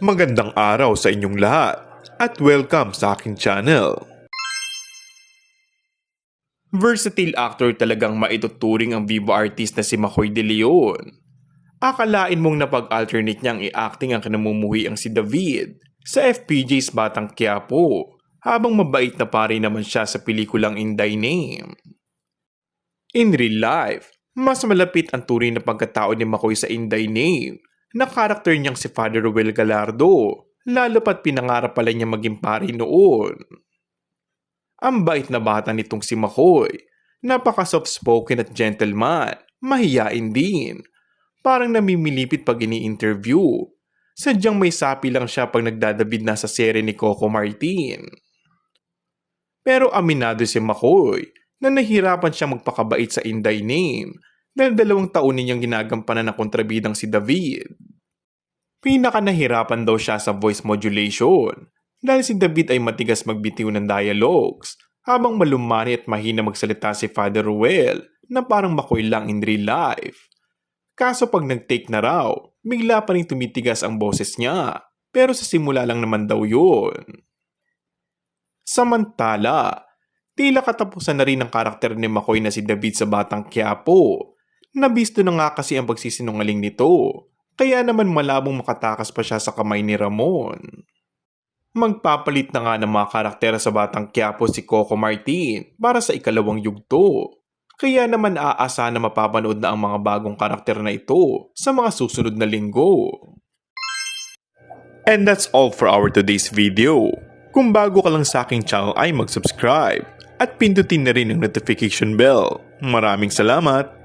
Magandang araw sa inyong lahat at welcome sa aking channel. Versatile actor talagang maituturing ang Viva artist na si Makoy De Leon. Akalain mong napag-alternate niyang i-acting ang kinamumuhi ang si David sa FPJ's Batang Quiapo habang mabait na pare naman siya sa pelikulang In Thy Name. In real life, mas malapit ang turing na pagkatao ni Makoy sa In Thy Name na karakter niyang si Father Ruel Gallardo, lalo pat pinangarap pala niya maging pari noon. Ang bait na bata nitong si Makoy, napaka-soft-spoken at gentleman, mahiyain din. Parang namimilipit pag ini-interview. Sadyang may sapi lang siya pag nagdadabid na sa serye ni Coco Martin. Pero aminado si Makoy na nahirapan siya magpakabait sa In Thy Name dahil 2 taon ninyang ginagampanan ng kontrabidang si David. Pinaka nahirapan daw siya sa voice modulation dahil si David ay matigas magbitiw ng dialogues habang malumani at mahina magsalita si Father Ruel na parang Makoy lang in real life. Kaso pag nag-take na raw, bigla pa rin tumitigas ang boses niya pero sa simula lang naman daw yun. Samantala, tila katapusan na rin ang karakter ni Makoy na si David sa Batang Quiapo. Nabisto na nga kasi ang pagsisinungaling nito, kaya naman malabong makatakas pa siya sa kamay ni Ramon. Magpapalit na nga ng mga karakter sa Batang Quiapo si Coco Martin para sa ikalawang yugto. Kaya naman aasa na mapapanood na ang mga bagong karakter na ito sa mga susunod na linggo. And that's all for our today's video. Kung bago ka lang sa aking channel ay mag-subscribe at pindutin na rin ang notification bell. Maraming salamat!